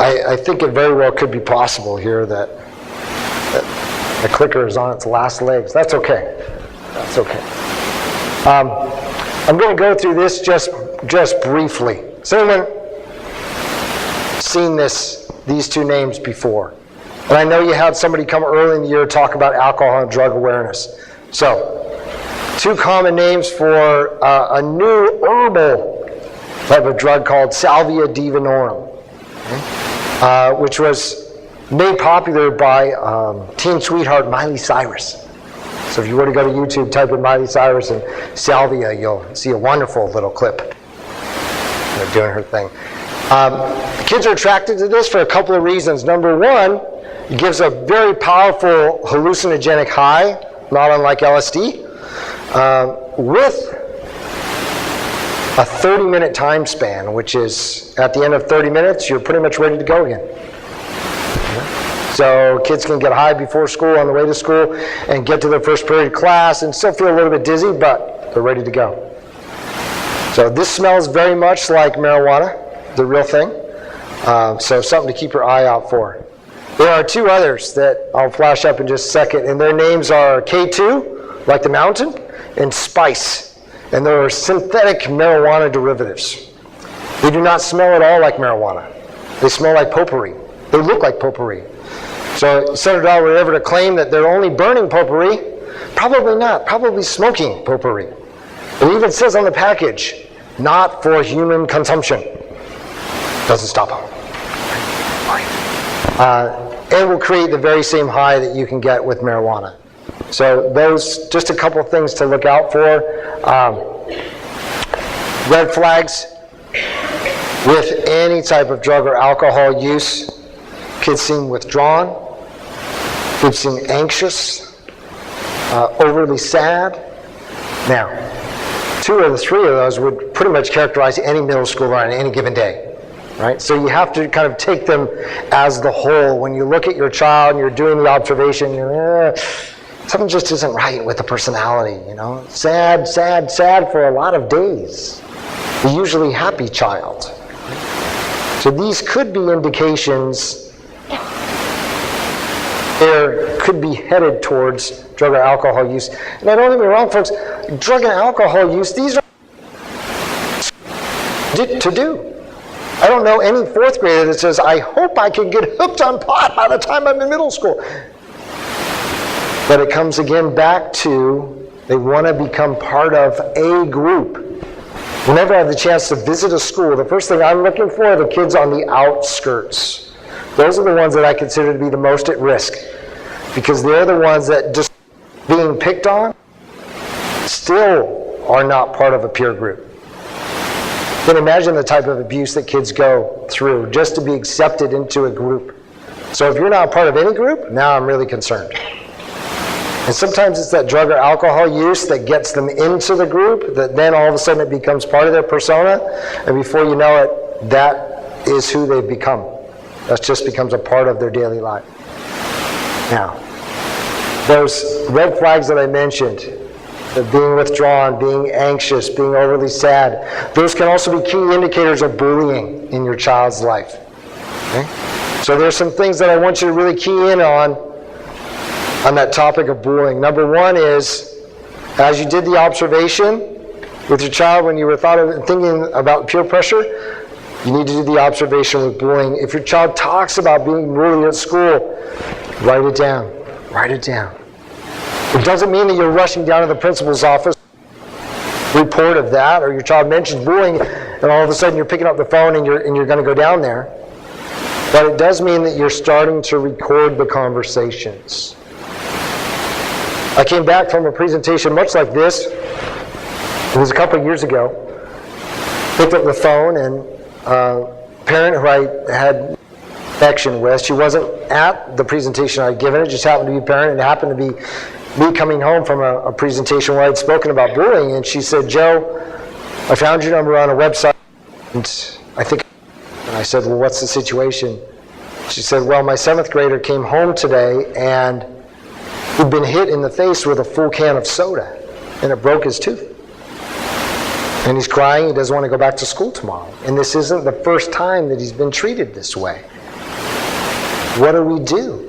I think it very well could be possible here that the clicker is on its last legs. That's okay. That's okay. I'm going to go through this just briefly. Has anyone seen these 2 names before? And I know you had somebody come early in the year talk about alcohol and drug awareness. So, 2 common names for a new herbal type of drug called Salvia divinorum, which was made popular by teen sweetheart Miley Cyrus. So if you were to go to YouTube, type in Miley Cyrus and Salvia, you'll see a wonderful little clip. They're doing her thing. Kids are attracted to this for a couple of reasons. Number one, it gives a very powerful hallucinogenic high, not unlike LSD, with a 30-minute time span, which is at the end of 30 minutes, you're pretty much ready to go again. So kids can get high before school, on the way to school, and get to their first period class and still feel a little bit dizzy, but they're ready to go. So this smells very much like marijuana, the real thing. So something to keep your eye out for. There are 2 others that I'll flash up in just a second, and their names are K2, like the mountain, and Spice. And they're synthetic marijuana derivatives. They do not smell at all like marijuana. They smell like potpourri. They look like potpourri. So Senator Dahl were ever to claim that they're only burning potpourri, probably not. Probably smoking potpourri. It even says on the package, not for human consumption. Doesn't stop them. And will create the very same high that you can get with marijuana. So those, just a couple of things to look out for. Red flags, with any type of drug or alcohol use, kids seem withdrawn, kids seem anxious, overly sad. Now, 2 of the 3 of those would pretty much characterize any middle schooler on any given day, right? So you have to kind of take them as the whole. When you look at your child and you're doing the observation, something just isn't right with the personality, Sad, sad, sad for a lot of days. A usually happy child. So these could be indications there could be headed towards drug or alcohol use. And don't get me wrong, folks, drug and alcohol use, these are to do. I don't know any 4th grader that says, I hope I can get hooked on pot by the time I'm in middle school. But it comes again back to they want to become part of a group. Whenever I have the chance to visit a school, the first thing I'm looking for are the kids on the outskirts. Those are the ones that I consider to be the most at risk, because they're the ones that just being picked on still are not part of a peer group. You can imagine the type of abuse that kids go through just to be accepted into a group. So if you're not part of any group, now I'm really concerned. And sometimes it's that drug or alcohol use that gets them into the group, that then all of a sudden it becomes part of their persona, and before you know it, that is who they've become. That just becomes a part of their daily life. Now, those red flags that I mentioned, being withdrawn, being anxious, being overly sad, those can also be key indicators of bullying in your child's life. Okay? So there's some things that I want you to really key in on that topic of bullying. Number 1 is, as you did the observation with your child when you were thinking about peer pressure, you need to do the observation with bullying. If your child talks about being bullied at school, write it down. Write it down. It doesn't mean that you're rushing down to the principal's office, report of that, or your child mentions bullying, and all of a sudden you're picking up the phone and you're going to go down there. But it does mean that you're starting to record the conversations. I came back from a presentation much like this. It was a couple of years ago. Picked up the phone, and a parent who I had connection with, she wasn't at the presentation I'd given, it just happened to be a parent, and it happened to be me coming home from a presentation where I'd spoken about bullying, and she said, Joe, I found your number on a website, and I said, well, what's the situation? She said, well, my 7th grader came home today, and he'd been hit in the face with a full can of soda, and it broke his tooth. And he's crying, he doesn't want to go back to school tomorrow. And this isn't the first time that he's been treated this way. What do we do?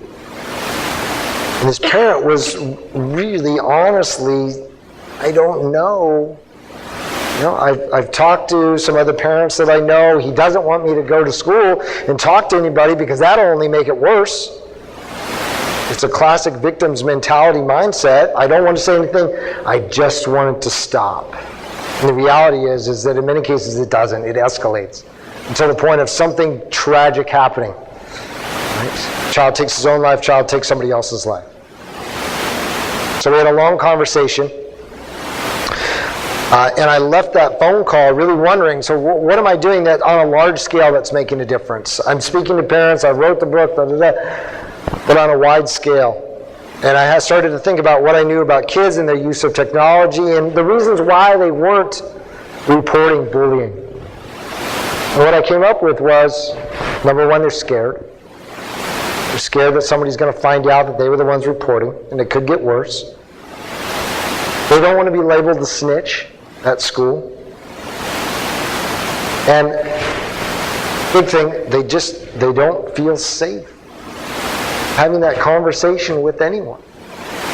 And his parent was really, honestly, I don't know. I've talked to some other parents that I know. He doesn't want me to go to school and talk to anybody because that'll only make it worse. It's a classic victim's mentality mindset. I don't want to say anything. I just want it to stop. And the reality is that in many cases it doesn't. It escalates until the point of something tragic happening. Right? Child takes his own life, child takes somebody else's life. So we had a long conversation. And I left that phone call really wondering, so what am I doing that on a large scale that's making a difference? I'm speaking to parents, I wrote the book, but on a wide scale. And I started to think about what I knew about kids and their use of technology and the reasons why they weren't reporting bullying. And what I came up with was, number 1, they're scared. They're scared that somebody's going to find out that they were the ones reporting, and it could get worse. They don't want to be labeled the snitch at school. And big thing, they don't feel safe having that conversation with anyone.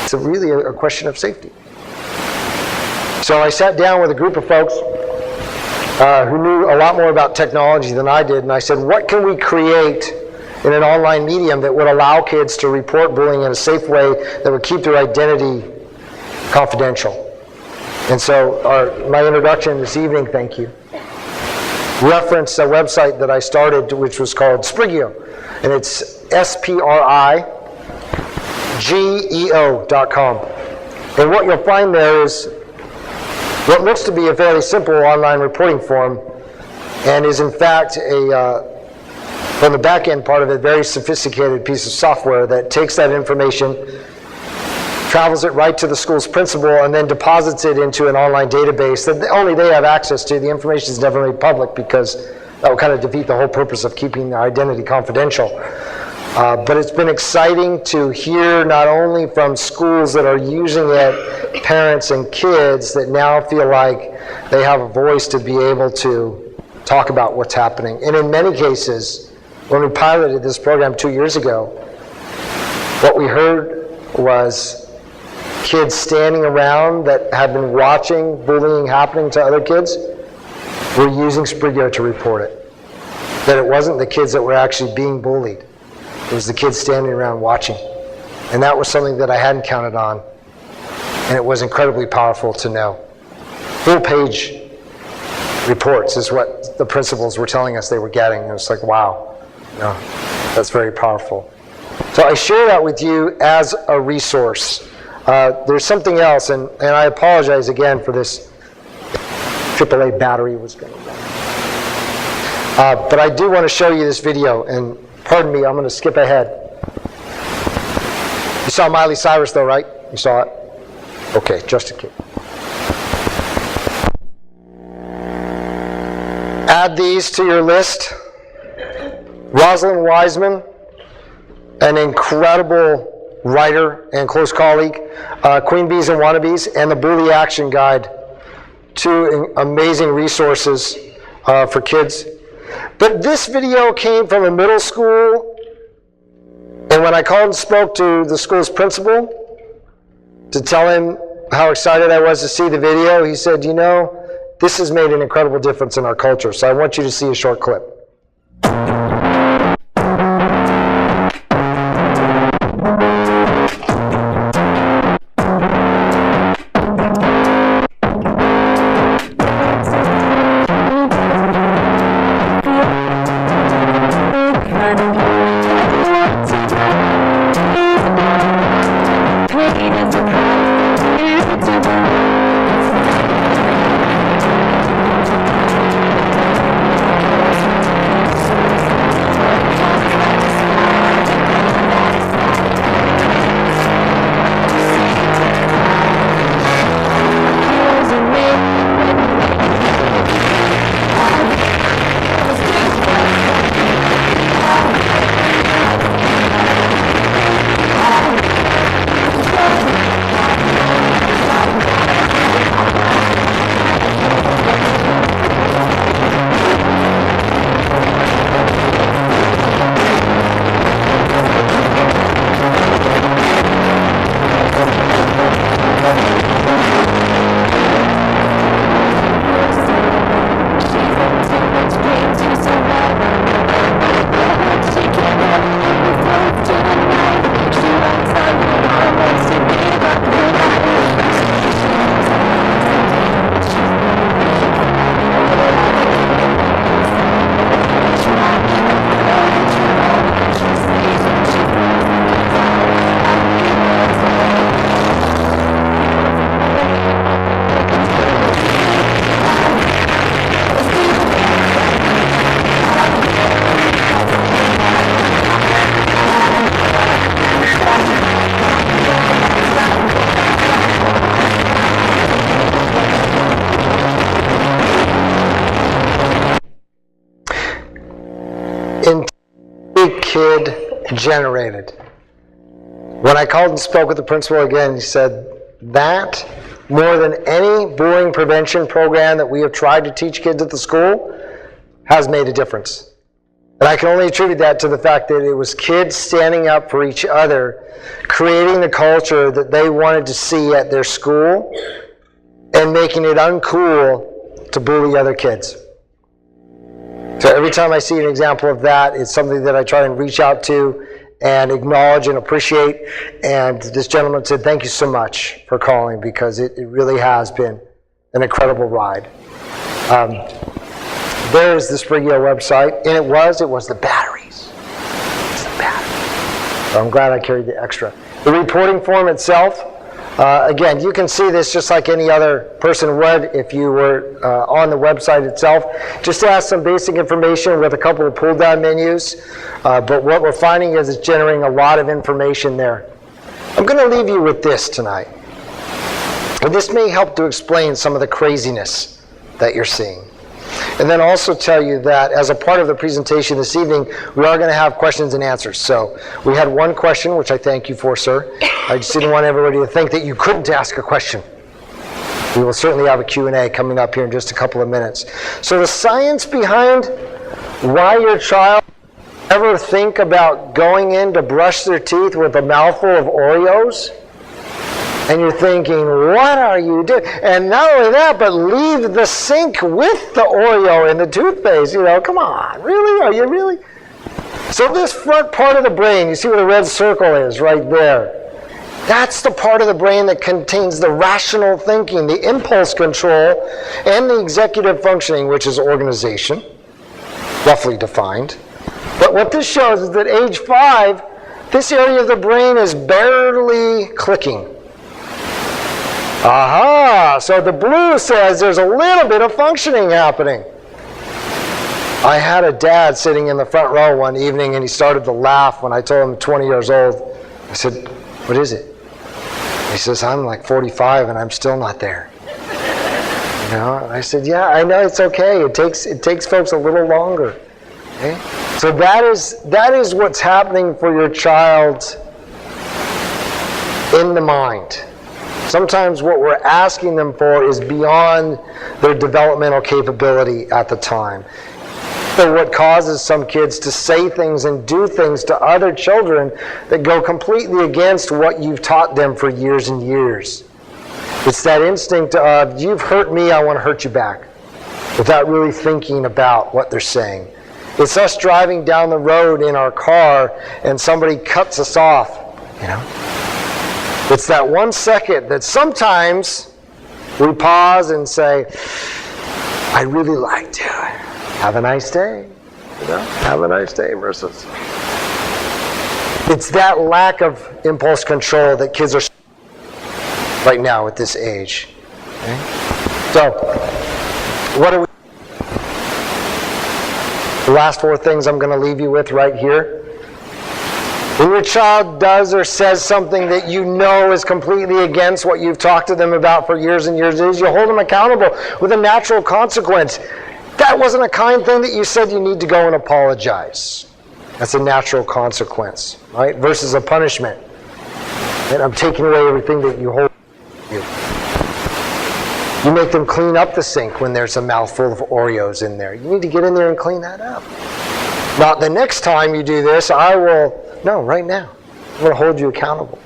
It's really a question of safety. So I sat down with a group of folks who knew a lot more about technology than I did, and I said, what can we create in an online medium that would allow kids to report bullying in a safe way that would keep their identity confidential? And so my introduction this evening, thank you, referenced a website that I started which was called Sprigeo, and it's SPRIGEO.com. And what you'll find there is what looks to be a fairly simple online reporting form, and is in fact from the back end part of it, very sophisticated piece of software that takes that information, travels it right to the school's principal, and then deposits it into an online database that only they have access to. The information is never made public because that would kind of defeat the whole purpose of keeping the identity confidential. But it's been exciting to hear not only from schools that are using it, parents and kids that now feel like they have a voice to be able to talk about what's happening. And in many cases, when we piloted this program 2 years ago, what we heard was kids standing around that had been watching bullying happening to other kids were using Spriggo to report it. That it wasn't the kids that were actually being bullied. It was the kids standing around watching. And that was something that I hadn't counted on. And it was incredibly powerful to know. Full page reports is what the principals were telling us they were getting. And it's like, wow, that's very powerful. So I share that with you as a resource. There's something else, and I apologize again for this AAA battery was going to die. But I do want to show you this video, and pardon me, I'm going to skip ahead. You saw Miley Cyrus though, right? You saw it? Okay, just in case. Add these to your list. Rosalind Wiseman, an incredible writer and close colleague, Queen Bees and Wannabes, and the Bully Action Guide, two amazing resources for kids. But this video came from a middle school, and when I called and spoke to the school's principal to tell him how excited I was to see the video, he said, you know, this has made an incredible difference in our culture, so I want you to see a short clip. Generated. When I called and spoke with the principal again, he said, that, more than any bullying prevention program that we have tried to teach kids at the school, has made a difference. And I can only attribute that to the fact that it was kids standing up for each other, creating the culture that they wanted to see at their school, and making it uncool to bully other kids. So every time I see an example of that, it's something that I try and reach out to and acknowledge and appreciate. And this gentleman said, thank you so much for calling, because it really has been an incredible ride. There is the Spriggo website, and it was the batteries. It's the batteries. So I'm glad I carried the extra. The reporting form itself, Again, you can see this just like any other person would if you were on the website itself. Just to ask some basic information with a couple of pull-down menus. But what we're finding is it's generating a lot of information there. I'm going to leave you with this tonight. And this may help to explain some of the craziness that you're seeing. And then also tell you that as a part of the presentation this evening, we are going to have questions and answers. So we had one question, which I thank you for, sir. I just didn't want everybody to think that you couldn't ask a question. We will certainly have a Q&A coming up here in just a couple of minutes. So the science behind why your child ever think about going in to brush their teeth with a mouthful of Oreos, and you're thinking, what are you doing? And not only that, but leave the sink with the Oreo and the toothpaste. You know, come on, really? Are you really? So this front part of the brain, you see where the red circle is right there. That's the part of the brain that contains the rational thinking, the impulse control, and the executive functioning, which is organization, roughly defined. But what this shows is that age 5, this area of the brain is barely clicking. Aha! So the blue says there's a little bit of functioning happening. I had a dad sitting in the front row one evening, and he started to laugh when I told him 20 years old. I said, what is it? He says, I'm like 45 and I'm still not there. You know? And I said, yeah, I know, it's okay. It takes folks a little longer. Okay? So that is what's happening for your child in the mind. Sometimes what we're asking them for is beyond their developmental capability at the time. So what causes some kids to say things and do things to other children that go completely against what you've taught them for years and years. It's that instinct of, you've hurt me, I want to hurt you back, without really thinking about what they're saying. It's us driving down the road in our car and somebody cuts us off, you know. It's that 1 second that sometimes we pause and say, I really liked you. Have a nice day. You know? Have a nice day versus. It's that lack of impulse control that kids are right now at this age. Okay? So, what are we? The last 4 things I'm going to leave you with right here. When your child does or says something that you know is completely against what you've talked to them about for years and years, you hold them accountable with a natural consequence. That wasn't a kind thing that you said, you need to go and apologize. That's a natural consequence, right? Versus a punishment. And I'm taking away everything that you hold. You make them clean up the sink when there's a mouthful of Oreos in there. You need to get in there and clean that up. Not the next time you do this, no, right now. I'm going to hold you accountable.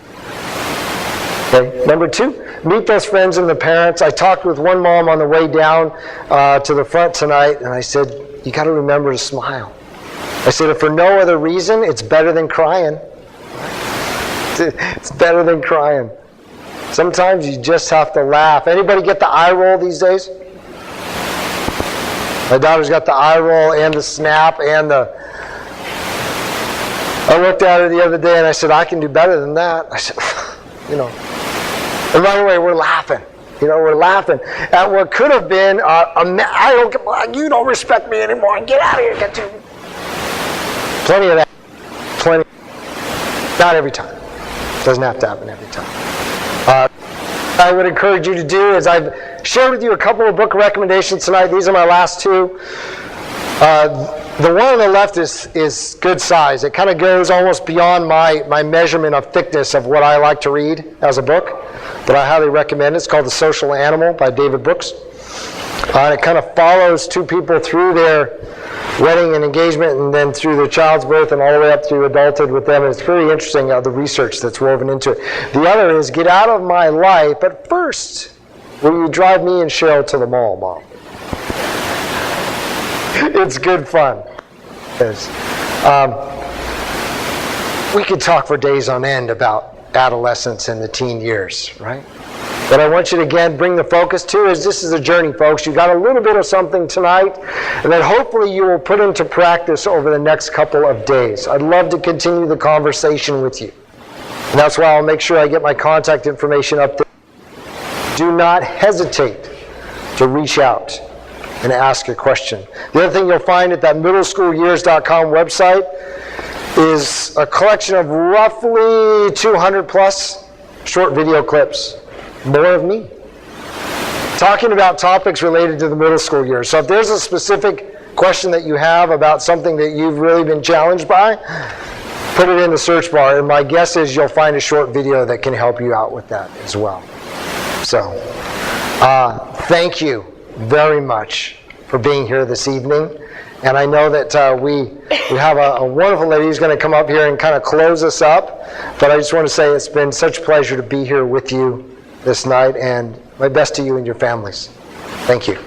Okay. Number 2, meet those friends and the parents. I talked with one mom on the way down to the front tonight, and I said, you got to remember to smile. I said, if for no other reason, it's better than crying. It's better than crying. Sometimes you just have to laugh. Anybody get the eye roll these days? My daughter's got the eye roll and the snap and the... I looked at her the other day and I said, I can do better than that. I said, you know. And by the way, we're laughing. You know, we're laughing at what could have been, you don't respect me anymore. Get out of here. Get to plenty of that. Plenty. Not every time. Doesn't have to happen every time. I would encourage you to do is I've shared with you a couple of book recommendations tonight. These are my last 2. The one on the left is good size. It kind of goes almost beyond my measurement of thickness of what I like to read as a book, but I highly recommend it. It's called The Social Animal by David Brooks. And it kind of follows 2 people through their wedding and engagement and then through their child's birth and all the way up through adulthood with them. And it's very interesting the research that's woven into it. The other is Get Out of My Life, but first, will you drive me and Cheryl to the mall, Mom? It's good fun. We could talk for days on end about adolescence and the teen years, right? What I want you to, again, bring the focus to is this is a journey, folks. You got a little bit of something tonight, and that hopefully you will put into practice over the next couple of days. I'd love to continue the conversation with you. And that's why I'll make sure I get my contact information up there. Do not hesitate to reach out and ask a question. The other thing you'll find at that middleschoolyears.com website is a collection of roughly 200 plus short video clips, more of me, talking about topics related to the middle school years. So if there's a specific question that you have about something that you've really been challenged by, put it in the search bar, and my guess is you'll find a short video that can help you out with that as well. So, thank you very much for being here this evening. And I know that we have a wonderful lady who's going to come up here and kind of close us up. But I just want to say it's been such a pleasure to be here with you this night, and my best to you and your families. Thank you.